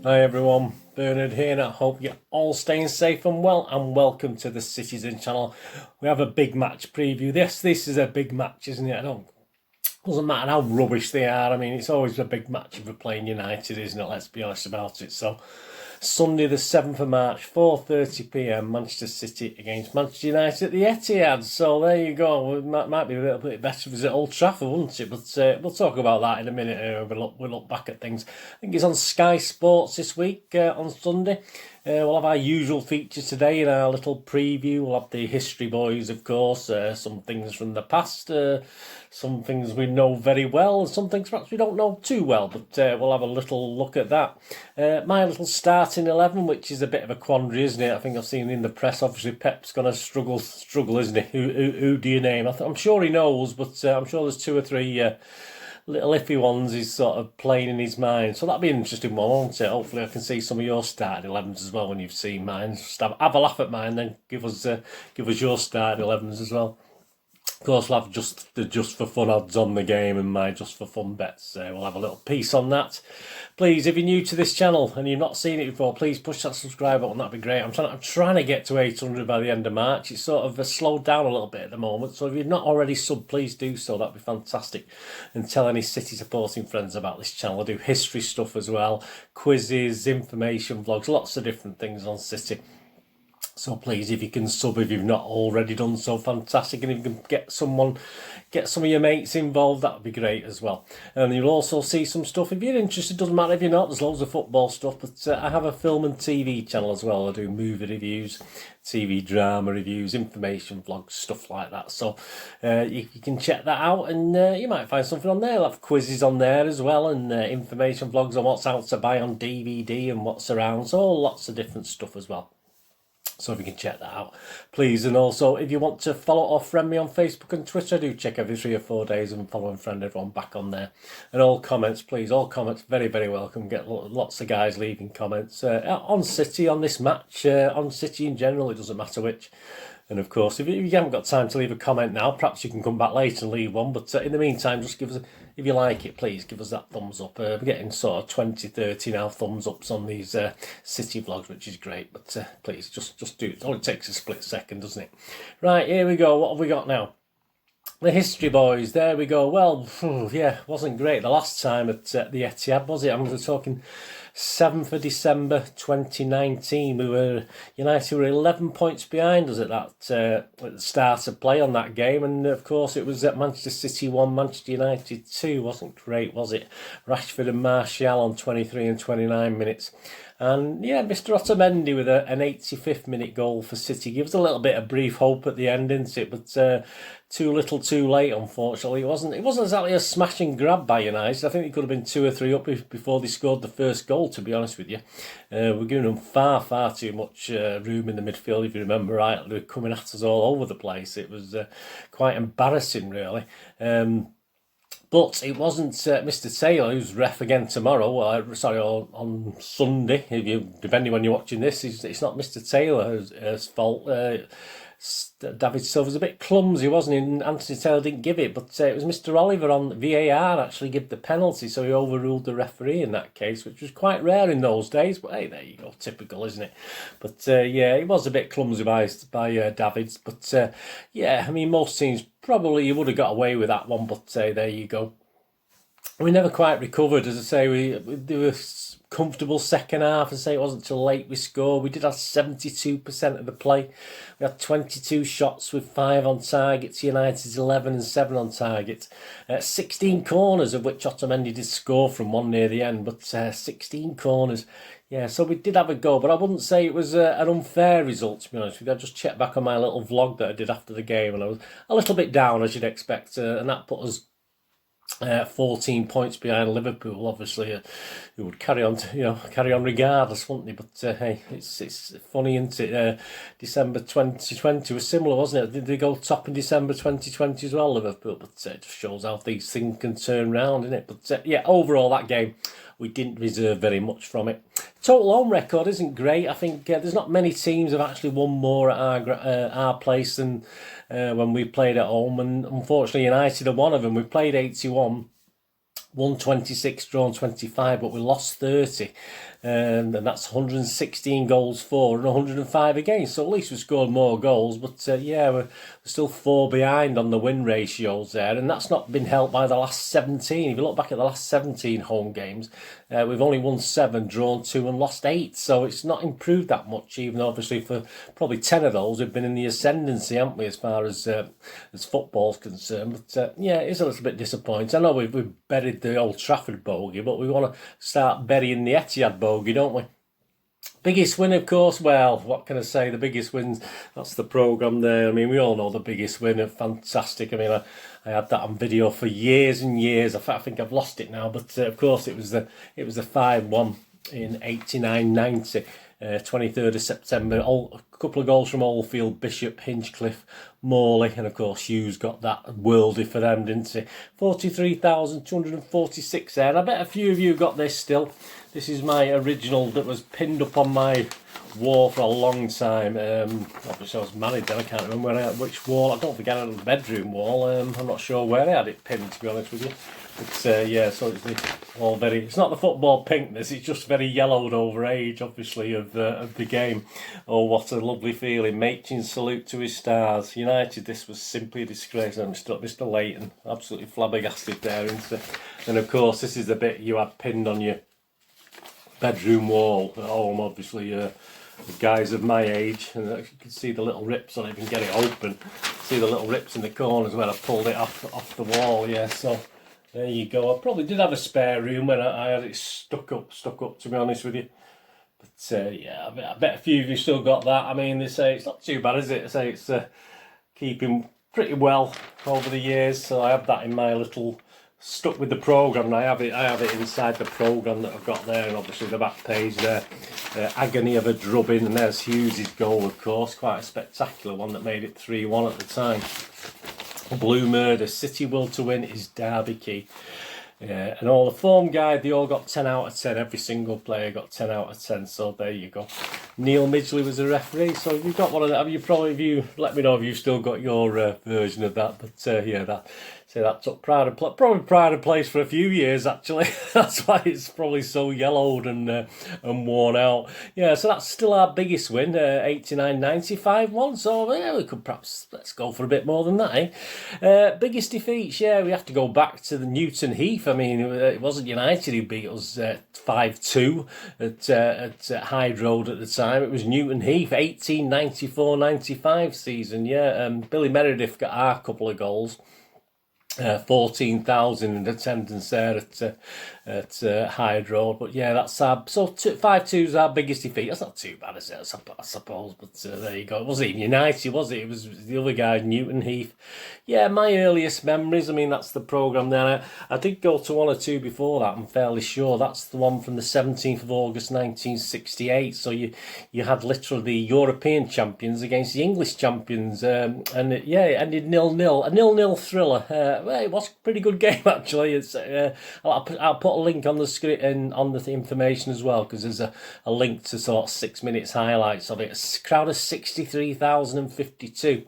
Hi everyone, Bernard here, and I hope you're all staying safe and well, and welcome to the Citytilidie channel. We have a big match preview. This is a big match, isn't it? Doesn't matter how rubbish they are. I mean, it's always a big match if we're playing United, isn't it? Let's be honest about it. So, Sunday the 7th of March, 4:30 p.m, Manchester City against Manchester United at the Etihad. So there you go. It might be a little bit better if it's at Old Trafford, wouldn't it? But we'll talk about that in a minute. We'll look back at things. I think it's on Sky Sports this week on Sunday. We'll have our usual features today in our little preview. We'll have the history boys, of course, some things from the past, some things we know very well, and some things perhaps we don't know too well, but we'll have a little look at that. My little starting 11, which is a bit of a quandary, isn't it? I think I've seen in the press, obviously Pep's going to struggle, isn't he? Who do you name? I'm sure he knows, but I'm sure there's two or three little iffy ones he's sort of playing in his mind. So that'll be an interesting one, won't it? Hopefully I can see some of your starting 11s as well when you've seen mine. Just have a laugh at mine, then give us your starting 11s as well. Of course, we'll have the just for fun odds on the game and my just for fun bets. We'll have a little piece on that. Please, if you're new to this channel and you've not seen it before, please push that subscribe button. That'd be great. I'm trying to get to 800 by the end of March. It's sort of slowed down a little bit at the moment. So if you've not already subbed, please do so. That'd be fantastic. And tell any City supporting friends about this channel. I do history stuff as well, quizzes, information vlogs, lots of different things on City. So please, if you can sub, if you've not already done so, fantastic. And if you can get some of your mates involved, that would be great as well. And you'll also see some stuff, if you're interested, doesn't matter if you're not, there's loads of football stuff. But I have a film and TV channel as well. I do movie reviews, TV drama reviews, information vlogs, stuff like that. So you can check that out, and you might find something on there. I'll have quizzes on there as well, and information vlogs on what's out to buy on DVD and what's around. So lots of different stuff as well. So if you can check that out, please. And also, if you want to follow or friend me on Facebook and Twitter, do check every 3 or 4 days and follow and friend everyone back on there. And all comments, please, all comments, very, very welcome. Get lots of guys leaving comments on City, on this match, on City in general, it doesn't matter which. And of course, if you haven't got time to leave a comment now, perhaps you can come back later and leave one. But in the meantime, just give us, if you like it, please give us that thumbs up. We're getting sort of 20, 30 now thumbs ups on these City vlogs, which is great. But please, just do it. It only takes a split second, doesn't it? Right, here we go. What have we got now? The history boys, there we go. Well, yeah, wasn't great the last time at the Etihad, was it? I'm talking 7th of December 2019. United were 11 points behind us at the start of play on that game, and of course it was at Manchester City 1, Manchester United 2. Wasn't great, was it? Rashford and Martial on 23 and 29 minutes. And yeah, Mr. Otamendi with an 85th minute goal for City gives a little bit of brief hope at the end, didn't it? But too little, too late. Unfortunately, it wasn't exactly a smashing grab by United. I think it could have been 2 or 3 up before they scored the first goal. To be honest with you, we're giving them far too much room in the midfield. If you remember right, they were coming at us all over the place. It was quite embarrassing, really. But it wasn't Mr. Taylor, who's ref again tomorrow. On Sunday, depending when you're watching this, it's not Mr. Taylor's fault. David Silva's a bit clumsy, wasn't he? And Anthony Taylor didn't give it, but it was Mr. Oliver on VAR actually gave the penalty, so he overruled the referee in that case, which was quite rare in those days. But hey, there you go, typical, isn't it? But yeah, he was a bit clumsy by Davids. But yeah, I mean, most teams probably you would have got away with that one. But there you go. We never quite recovered, as I say. There was comfortable second half, and say it wasn't till late we scored. We did have 72% of the play. We had 22 shots with 5 on target to United's 11 and 7 on target. 16 corners, of which Otamendi did score from one near the end, but 16 corners. Yeah, so we did have a go, but I wouldn't say it was an unfair result, to be honest with you. I just checked back on my little vlog that I did after the game, and I was a little bit down, as you'd expect, and that put us 14 points behind Liverpool, obviously, who would carry on regardless, wouldn't they? But hey, it's funny, isn't it? December 2020 was similar, wasn't it? Did they go top in December 2020 as well, Liverpool? But it just shows how these things can turn round, isn't it? But yeah, overall that game, we didn't reserve very much from it. Total home record isn't great. I think there's not many teams have actually won more at our place than when we played at home, and unfortunately United are one of them. We played 81, won 26, drawn 25, but we lost 30. and that's 116 goals for and 105 against. So at least we scored more goals, but yeah, we're still 4 behind on the win ratios there, and that's not been helped by the last 17. If you look back at the last 17 home games, we've only won 7, drawn 2 and lost 8, so it's not improved that much, even though obviously for probably 10 of those we've been in the ascendancy, haven't we, as far as football's concerned. But yeah, it is a little bit disappointing. I know we've buried the Old Trafford bogey, but we want to start burying the Etihad bogey, don't we? Biggest win, of course, well, what can I say? The biggest wins, that's the programme there. I mean, we all know the biggest win, fantastic. I mean, I had that on video for years and years. I think I've lost it now, but of course it was the 5-1 in 89-90. 23rd of September, a couple of goals from Oldfield, Bishop, Hinchcliffe, Morley, and of course Hughes got that worldie for them, didn't he? 43,246 there, and I bet a few of you got this still. This is my original that was pinned up on my wall for a long time. Obviously I was married then, I can't remember which wall. I don't think I had it on the bedroom wall. I'm not sure where I had it pinned, to be honest with you. But yeah, so it's it's not the football pinkness, it's just very yellowed over age, obviously, of the game. Oh, what a lovely feeling. Machin's salute to his stars. United, this was simply a disgrace. Mr. Leighton, absolutely flabbergasted there, isn't it? And of course, this is the bit you had pinned on your bedroom wall at home, obviously. The guys of my age, and you can see the little rips on it, if you can get it open. See the little rips in the corners where I pulled it off the wall, yeah, so there you go. I probably did have a spare room when I had it stuck up, to be honest with you. But yeah, I bet a few of you still got that. I mean, they say it's not too bad, is it? They say it's keeping pretty well over the years, so I have that in my little, stuck with the programme, and I have it inside the programme that I've got there, and obviously the back page there, agony of a drubbing, and there's Hughes' goal, of course, quite a spectacular one that made it 3-1 at the time. Blue Murder, City will to win is Derby key. Yeah, and all the form guide, they all got 10 out of 10. Every single player got 10 out of 10. So there you go. Neil Midgley was a referee. So if you've got one of that, let me know if you've still got your version of that. But yeah, that took probably pride of place for a few years, actually. That's why it's probably so yellowed and worn out. Yeah, so that's still our biggest win, 89-95 So yeah, we could perhaps, let's go for a bit more than that, eh? Biggest defeats, yeah, we have to go back to the Newton Heath. I mean, it wasn't United who beat us 5-2 at Hyde Road at the time. It was Newton Heath, 1894-95 season, yeah. Billy Meredith got our couple of goals. 14,000 in attendance there at Hyde Road, but yeah, that's our 5-2 is our biggest defeat. That's not too bad, is it? I suppose, but there you go. It wasn't even United, was it? It was the other guy, Newton Heath. Yeah, my earliest memories. I mean, that's the programme there. I did go to one or two before that, I'm fairly sure. That's the one from the 17th of August 1968. So you had literally the European champions against the English champions, and yeah, it ended 0-0, a 0-0 thriller. Well, it was a pretty good game, actually. It's I'll put a link on the screen and on the information as well, because there's a link to sort of 6 minutes highlights of it. A crowd of 63,052.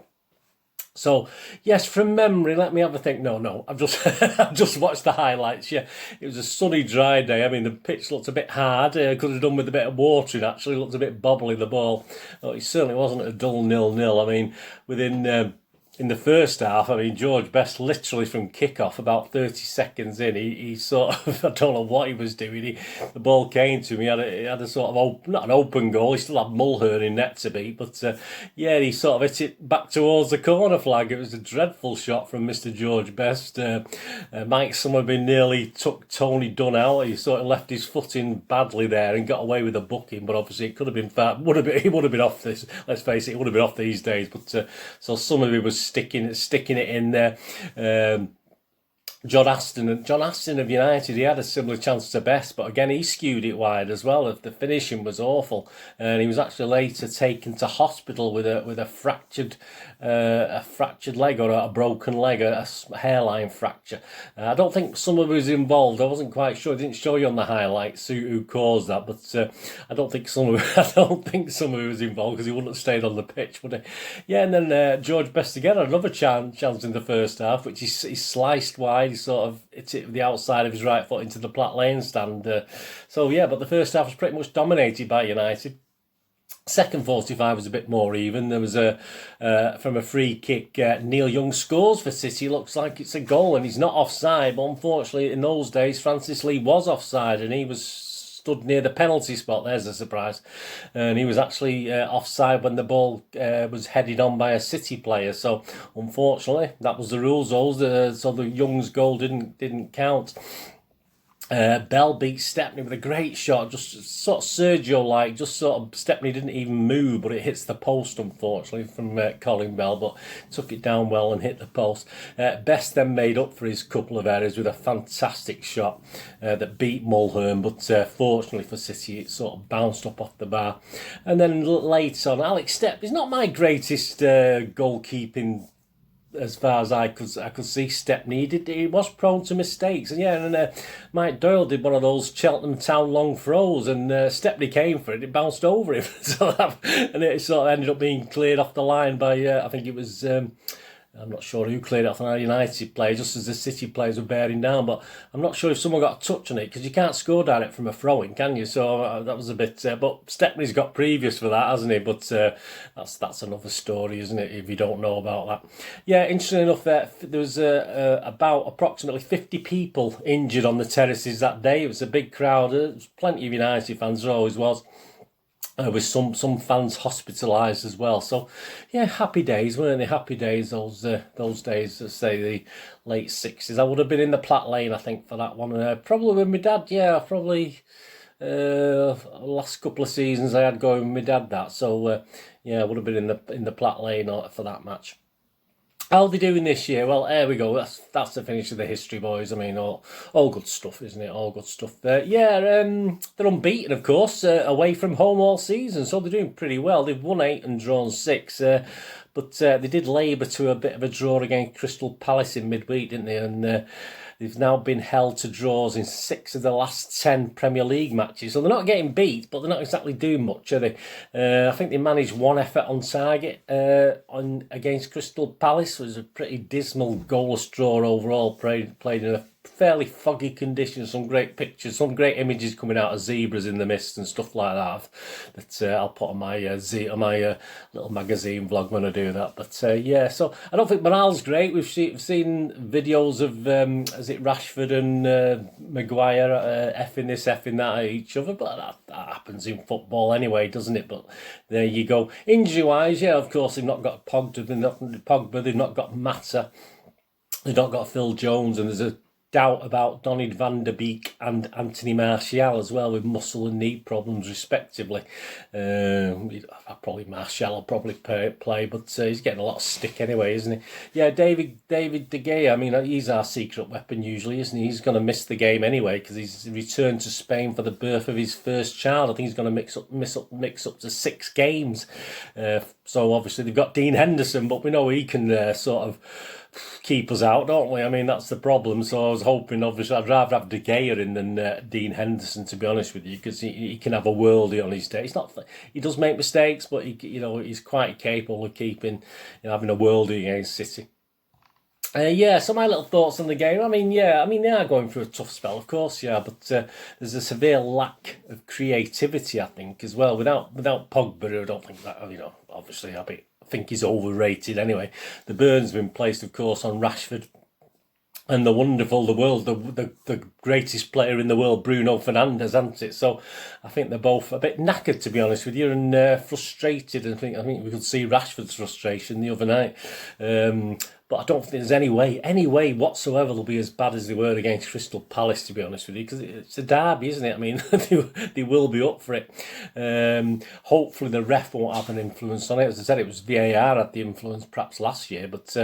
So yes, from memory, let me have a think. No, I've just watched the highlights. Yeah, it was a sunny, dry day. I mean, the pitch looked a bit hard. Could have done with a bit of watering. Actually, it looked a bit bobbly, the ball. Oh, it certainly wasn't a dull 0-0. I mean, within in the first half, I mean, George Best literally from kick-off, about 30 seconds in, he sort of, I don't know what he was doing. The ball came to him. He had a sort of, not an open goal, he still had Mulhern in net to beat, but yeah, he sort of hit it back towards the corner flag. It was a dreadful shot from Mr. George Best. Mike Summerby nearly took Tony Dunn out. He sort of left his foot in badly there and got away with a booking, but obviously it could have been far, he would have been off this, let's face it, it would have been off these days, but so Summerby was sticking it in there. John Aston of United, he had a similar chance to Best, but again he skewed it wide as well. The finishing was awful, and he was actually later taken to hospital with a fractured leg, or a broken leg, a hairline fracture. I don't think someone was involved. I wasn't quite sure. I didn't show you on the highlights who caused that, but I don't think someone was involved, because he wouldn't have stayed on the pitch, would he? Yeah, and then George Best again had another chance in the first half, which he sliced wide. He sort of hit it with the outside of his right foot into the Platt Lane stand. So yeah, but the first half was pretty much dominated by United. Second 45 was a bit more even. There was from a free kick, Neil Young scores for City. Looks like it's a goal and he's not offside, but unfortunately in those days Francis Lee was offside and he was stood near the penalty spot. There's a surprise. And he was actually offside when the ball was headed on by a City player. So unfortunately that was the rules. So the Young's goal didn't count. Bell beat Stepney with a great shot, just sort of Sergio-like, just sort of Stepney didn't even move, but it hits the post, unfortunately, from Colin Bell, but took it down well and hit the post. Best then made up for his couple of errors with a fantastic shot that beat Mulhern, but fortunately for City, it sort of bounced up off the bar. And then late on, Alex Stepp is not my greatest goalkeeping as far as I could see. Stepney, he was prone to mistakes, and Mike Doyle did one of those Cheltenham Town long throws, and Stepney came for it. It bounced over him, and it sort of ended up being cleared off the line by I think it was. I'm not sure who cleared it off an United player, just as the City players were bearing down. But I'm not sure if someone got a touch on it, because you can't score direct from a throw-in, can you? So that was a bit... but Stepney's got previous for that, hasn't he? But that's another story, isn't it, if you don't know about that. Yeah, interesting enough, there was about approximately 50 people injured on the terraces that day. It was a big crowd. There was plenty of United fans, there always was. With some fans hospitalised as well. So, yeah, happy days, weren't they? Happy days, those days, let's say the late 60s. I would have been in the Platt Lane, I think, for that one. Probably with my dad, yeah, probably last couple of seasons I had going with my dad, that. So, yeah, I would have been in the Platt Lane for that match. How are they doing this year? Well, there we go. That's the finish of the history, boys. I mean, all good stuff, isn't it? All good stuff. They're unbeaten, of course, away from home all season, so they're doing pretty well. They've won 8 and drawn 6, but they did labour to a bit of a draw against Crystal Palace in midweek, didn't they? And they've now been held to draws in 6 of the last 10 Premier League matches. So they're not getting beat, but they're not exactly doing much, are they? I think they managed 1 effort on target against Crystal Palace. It was a pretty dismal goalless draw overall, played in a fairly foggy conditions. Some great pictures, some great images coming out of zebras in the mist and stuff like that I'll put on my little magazine vlog when I do that. But yeah, so I don't think morale's great. We've seen videos of Rashford and Maguire effing this, effing that at each other, but that happens in football anyway, doesn't it? But there you go. Injury wise, yeah, of course they've not got Pogba, they've not got Mata, they've not got Phil Jones, and there's a doubt about Donny van der Beek and Anthony Martial as well, with muscle and knee problems respectively. Probably Martial will probably play, but he's getting a lot of stick anyway, isn't he? Yeah, David De Gea, I mean, he's our secret weapon usually, isn't he? He's going to miss the game anyway because he's returned to Spain for the birth of his first child. I think he's going to mix up to 6 games. So obviously they've got Dean Henderson, but we know he can sort of keep us out, don't we? I mean, that's the problem. So I was hoping, obviously, I'd rather have De Gea in than Dean Henderson, to be honest with you, because he can have a worldie on his day. He does make mistakes, but he's quite capable of keeping, having a worldie against City. Yeah, so my little thoughts on the game. I mean, they are going through a tough spell, of course, yeah, but there's a severe lack of creativity, I think, as well. Without Pogba, I don't think that, obviously, I think he's overrated anyway. The burn's been placed, of course, on Rashford and the greatest player in the world, Bruno Fernandes, hasn't it? So I think they're both a bit knackered, to be honest with you, and frustrated. I think we could see Rashford's frustration the other night. But I don't think there's any way whatsoever they'll be as bad as they were against Crystal Palace, to be honest with you, because it's a derby, isn't it? I mean, they will be up for it. Hopefully the ref won't have an influence on it. As I said, it was VAR had the influence perhaps last year, but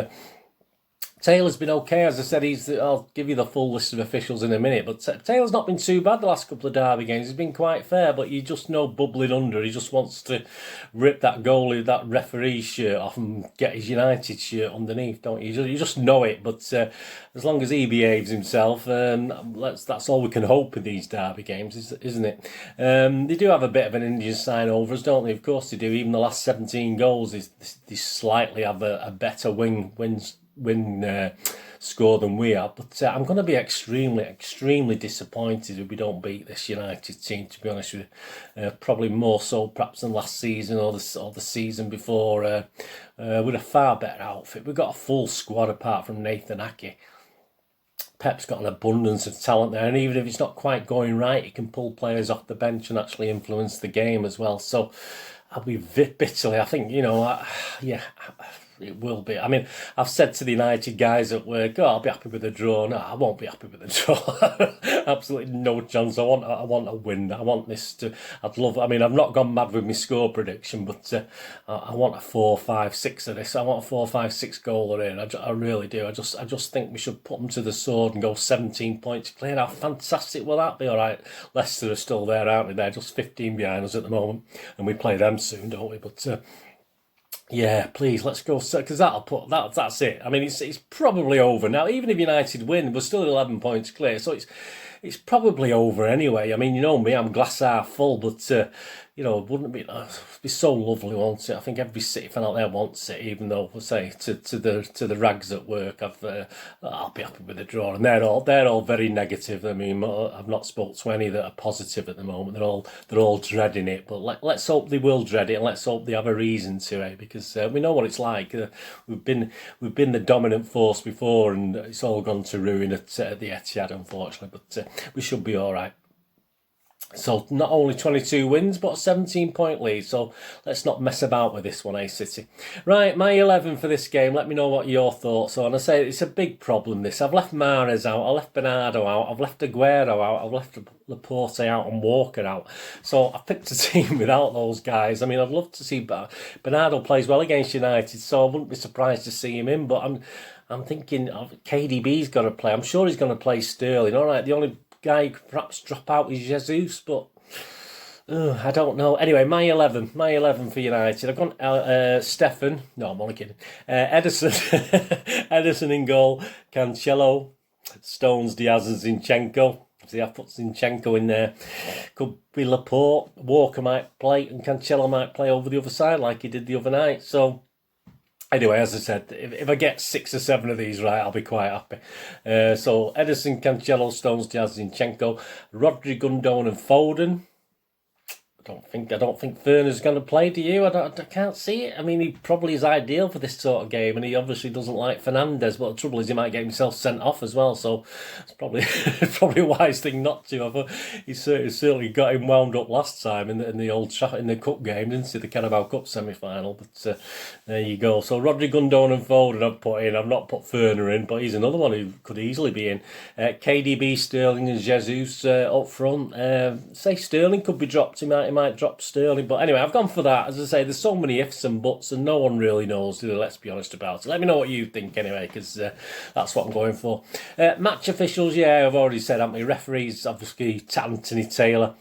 Taylor's been okay. As I said, I'll give you the full list of officials in a minute, but Taylor's not been too bad the last couple of derby games. He's been quite fair, but you just know bubbling under. He just wants to rip that goalie, that referee's shirt off and get his United shirt underneath, don't you? You just know it, but as long as he behaves himself, that's all we can hope in these derby games, isn't it? They do have a bit of an Indian sign over us, don't they? Of course they do. Even the last 17 goals, they slightly have a better win score than we are. But I'm going to be extremely disappointed if we don't beat this United team, to be honest with you. Probably more so perhaps than last season or the season before. With a far better outfit. We've got a full squad apart from Nathan Ake. Pep's got an abundance of talent there, and even if it's not quite going right, he can pull players off the bench and actually influence the game as well. So I'll be bitterly, I think, yeah, it will be. I mean, I've said to the United guys at work, I'll be happy with a draw. No, I won't be happy with a draw. Absolutely no chance. I want a win. I want this to, I've not gone mad with my score prediction, but I want a 4-5-6 of this. I want a 4-5-6 goaler in. I really do. I just think we should put them to the sword and go 17 points clear. How fantastic will that be? All right, Leicester are still there, aren't they? They're just 15 behind us at the moment, and we play them soon, don't we? But yeah, please, let's go, because that's it. I mean, it's probably over now. Even if United win, we're still 11 points clear, so it's probably over anyway. I mean, you know me, I'm glass half full, but wouldn't it be so lovely, won't it? I think every City fan out there wants it, even though we'll say to the rags at work, I'll be happy with the draw, and they're all very negative. I mean, I've not spoke to any that are positive at the moment. They're all dreading it, but let's hope they will dread it, and let's hope they have a reason to, because we know what it's like. We've been the dominant force before, and it's all gone to ruin at the Etihad, unfortunately. But we should be all right. So not only 22 wins, but a 17-point lead. So let's not mess about with this one, City? Right, my 11 for this game. Let me know what your thoughts are. And I say it's a big problem, this. I've left Mahrez out. I left Bernardo out. I've left Aguero out. I've left Laporte out and Walker out. So I picked a team without those guys. I mean, I'd love to see Bernardo plays well against United, so I wouldn't be surprised to see him in. But I'm thinking KDB's got to play. I'm sure he's going to play Sterling. All right, the only guy who could perhaps drop out is Jesus, but I don't know. Anyway, my 11 for United. I've gone Stefan. No, I'm only kidding. Ederson, Ederson in goal. Cancelo, Stones, Diaz, and Zinchenko. See, I've put Zinchenko in there. Could be Laporte. Walker might play, and Cancelo might play over the other side like he did the other night. So anyway, as I said, if I get 6 or 7 of these right, I'll be quite happy. So Ederson, Cancelo, Stones, Diaz, Zinchenko, Rodri, Gundogan, and Foden. I don't think Werner's going to play, do you? I can't see it. I mean, he probably is ideal for this sort of game, and he obviously doesn't like Fernandes, but the trouble is he might get himself sent off as well, so it's probably a wise thing not to. I thought he certainly got him wound up last time in the cup game, didn't he? The Carabao Cup semi-final, but there you go. So Rodri, Gundogan and Foden I've put in. I've not put Werner in, but he's another one who could easily be in. KDB, Sterling and Jesus up front. Say Sterling could be dropped, he might drop Sterling, but anyway, I've gone for that. As I say, there's so many ifs and buts, and no one really knows, do they? Let's be honest about it. Let me know what you think anyway, because that's what I'm going for. Match officials, yeah, I've already said, haven't we? Referees, obviously, Anthony Taylor.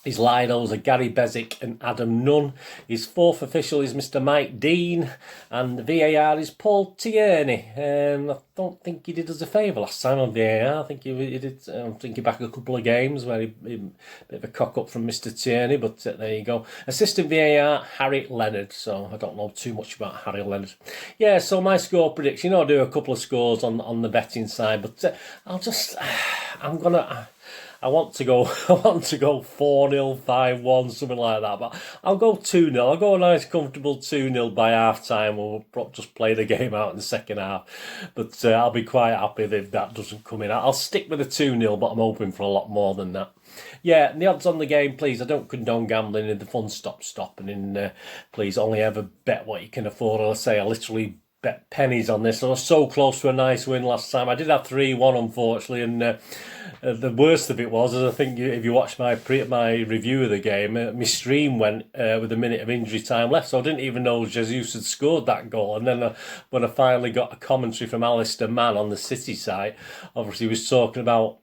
His Lionels are Gary Bezic and Adam Nunn. His fourth official is Mr. Mike Dean, and VAR is Paul Tierney. I don't think he did us a favour last time on VAR. I think he did. I'm thinking back a couple of games where he bit of a cock up from Mr. Tierney, but there you go. Assistant VAR Harry Leonard. So I don't know too much about Harry Leonard. Yeah. So my score prediction. I'll do a couple of scores on the betting side, but I want to go 4-0, 5-1, something like that. But I'll go 2-0. I'll go a nice, comfortable 2-0 by half-time. We'll just play the game out in the second half. But I'll be quite happy if that doesn't come in. I'll stick with a 2-0, but I'm hoping for a lot more than that. Yeah, and the odds on the game, please. I don't condone gambling, and the fun stopping. And please, only ever bet what you can afford. I'll say I literally bet pennies on this. I was so close to a nice win last time. I did have 3-1, unfortunately, and the worst of it was, I think if you watched my review of the game, my stream went with a minute of injury time left, so I didn't even know Jesus had scored that goal. And then when I finally got a commentary from Alistair Mann on the City site, obviously he was talking about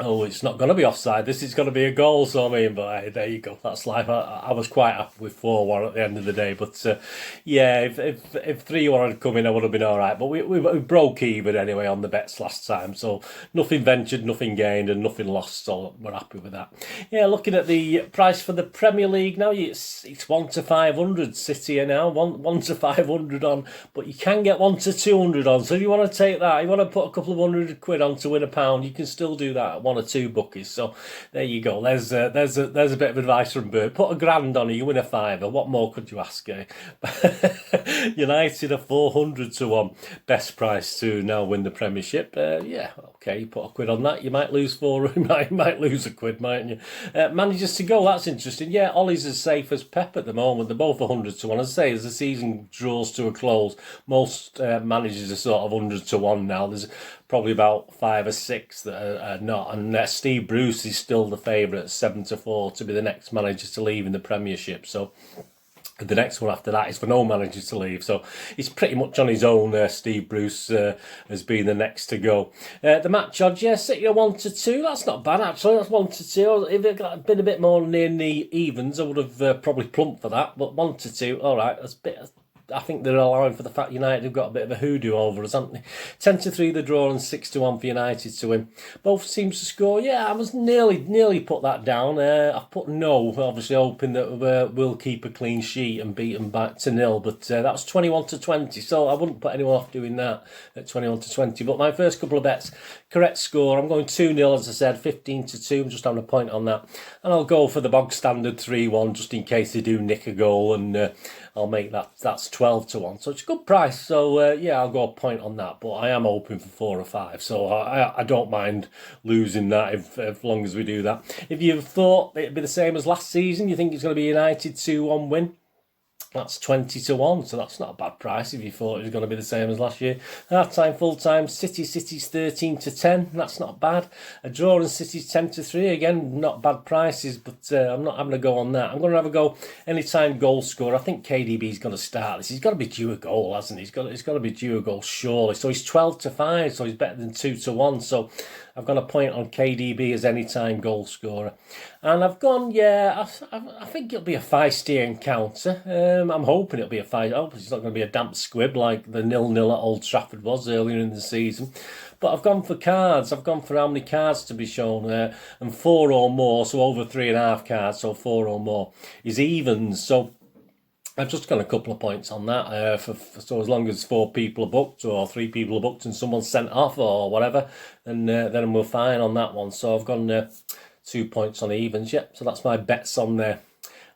Oh, it's not going to be offside. This is going to be a goal. So, I mean, but hey, there you go. That's life. I was quite happy with 4-1 at the end of the day. But yeah, if 3-1 had come in, I would have been all right. But we broke even anyway on the bets last time. So nothing ventured, nothing gained, and nothing lost. So we're happy with that. Yeah, looking at the price for the Premier League now, it's 1 to 500. City are now 1 to 500 on, but you can get 1 to 200 on. So if you want to take that, you want to put a couple of £100 on to win £1, you can still do that at 1 or 2 bookies. So there you go. There's a bit of advice from Bird. Put £1,000 on it, you win a £5. What more could you ask? United are 400 to 1, best price to now win the Premiership. Yeah, okay, you put £1 on that, you might lose you might lose £1, mightn't you? Managers to go, that's interesting. Yeah, Ollie's as safe as Pep at the moment. They're both 100 to 1. As I say, as the season draws to a close, most managers are sort of 100 to 1 now. There's probably about 5 or 6 that are not. And Steve Bruce is still the favourite, 7 to 4, to be the next manager to leave in the Premiership. So the next one after that is for no manager to leave. So he's pretty much on his own. Steve Bruce has been the next to go. The match odds, yeah, City 1 to 2. That's not bad, actually. That's 1 to 2. If it had been a bit more near the evens, I would have probably plumped for that. But 1 to 2, all right, that's a bit. I think they're allowing for the fact United have got a bit of a hoodoo over us, haven't they? 10 to 3 the draw and 6 to 1 for United to win. Both teams to score. Yeah, I was nearly put that down. I've put no, obviously hoping that we'll keep a clean sheet and beat them back to 0. But that was 21 to 20, so I wouldn't put anyone off doing that at 21 to 20. But my first couple of bets, correct score. I'm going 2-0, as I said, 15 to 2. I'm just having a point on that. And I'll go for the bog standard 3-1 just in case they do nick a goal, and I'll make that's 12 to 1. So it's a good price. So yeah, I'll go a point on that. But I am hoping for 4 or 5. So I don't mind losing that as long as we do that. If you thought it'd be the same as last season, you think it's going to be United 2-1 win, that's 20 to 1, so that's not a bad price if you thought it was going to be the same as last year. Half time, full time, City's 13 to 10, that's not bad. A draw and City's 10 to 3, again, not bad prices, but I'm not having a go on that. I'm going to have a go anytime goal score. I think KDB's going to start this. He's got to be due a goal, hasn't he? He's got to be due a goal, surely. So he's 12 to 5, so he's better than 2 to 1, so I've got a point on KDB as anytime goal scorer. And I've gone, yeah, I think it'll be a feisty encounter. I'm hoping it'll be a feisty. I hope it's not going to be a damp squib like the 0-0 at Old Trafford was earlier in the season. But I've gone for cards. I've gone for how many cards to be shown. And 4 or more, so over 3.5 cards, so 4 or more is evens. So I've just got a couple of points on that. So as long as 4 people are booked or 3 people are booked and someone's sent off or whatever, then we're fine on that one. So I've gone 2 points on the evens. Yep. So that's my bets on there.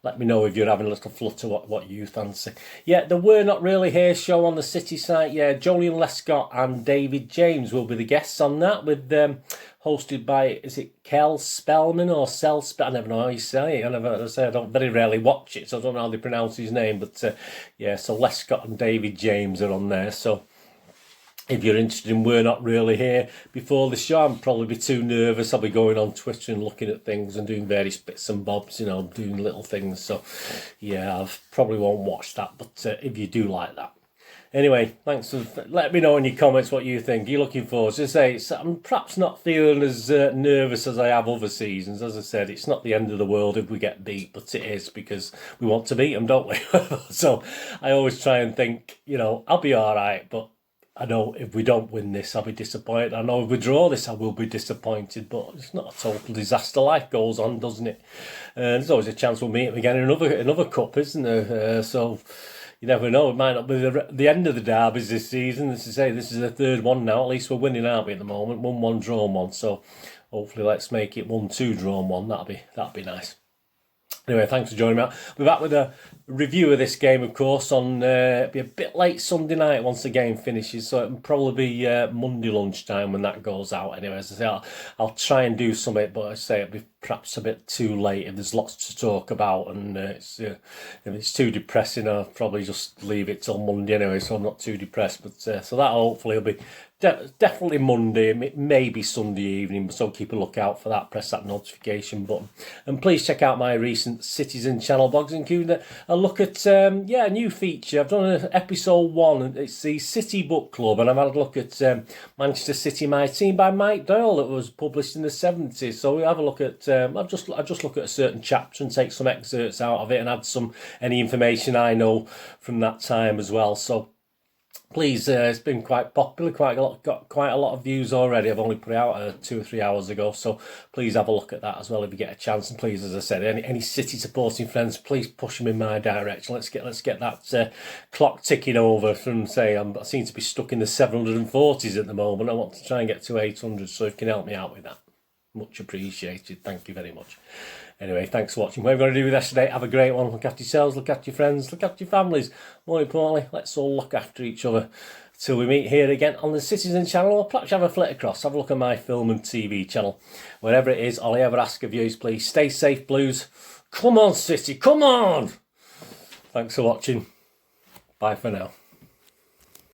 Let me know if you're having a little flutter what you fancy. Yeah, the We're Not Really Here show on the City site. Yeah, Jolyon Lescott and David James will be the guests on that, with hosted by, is it Kel Spellman or Sel Spellman? I never know how you say it. I don't very rarely watch it, so I don't know how they pronounce his name. But yeah, so Lescott and David James are on there. So if you're interested in We're Not Really Here before the show, I'll probably be too nervous. I'll be going on Twitter and looking at things and doing various bits and bobs, doing little things. So yeah, I probably won't watch that, but if you do like that. Anyway, thanks for let me know in your comments what you think. You're looking forward to say I'm perhaps not feeling as nervous as I have other seasons. As I said, it's not the end of the world if we get beat, but it is because we want to beat them, don't we? So I always try and think, I'll be all right, but I know if we don't win this, I'll be disappointed. I know if we draw this, I will be disappointed. But it's not a total disaster. Life goes on, doesn't it? There's always a chance we'll meet them again in another cup, isn't there? So you never know. It might not be the end of the derbies this season. As I say, this is the 3rd one now. At least we're winning, aren't we, at the moment? 1-1, drawn 1. So hopefully let's make it 1-2, drawn 1. That'd be nice. Anyway, thanks for joining me. I'll be back with a review of this game, of course, on it'll be a bit late Sunday night once the game finishes, so it'll probably be Monday lunchtime when that goes out. Anyway, as I say, I'll try and do something, but I say it'll be perhaps a bit too late if there's lots to talk about, and if it's too depressing, I'll probably just leave it till Monday anyway, so I'm not too depressed. But so that hopefully will be definitely Monday, maybe Sunday evening, so keep a lookout for that. Press that notification button, and please check out my recent Citizen channel blogs, including a look at a new feature. I've done episode 1, and it's the City Book Club, and I've had a look at Manchester City, My Team by Mike Doyle, that was published in the 70s. So we have a look at I just look at a certain chapter and take some excerpts out of it and add any information I know from that time as well. So please, it's been quite popular, got quite a lot of views already. I've only put it out 2 or 3 hours ago, so please have a look at that as well if you get a chance. And please, as I said, any City supporting friends, please push them in my direction. Let's get that clock ticking over from, say, I seem to be stuck in the 740s at the moment. I want to try and get to 800, so if you can help me out with that, much appreciated. Thank you very much. Anyway, thanks for watching. What are we going to do with this today? Have a great one. Look after yourselves, look after your friends, look after your families. More importantly, let's all look after each other till we meet here again on the Citizen channel, or perhaps have a flit across. Have a look at my film and TV channel. Wherever it is, all I ever ask of you is please stay safe, Blues. Come on, City, come on! Thanks for watching. Bye for now.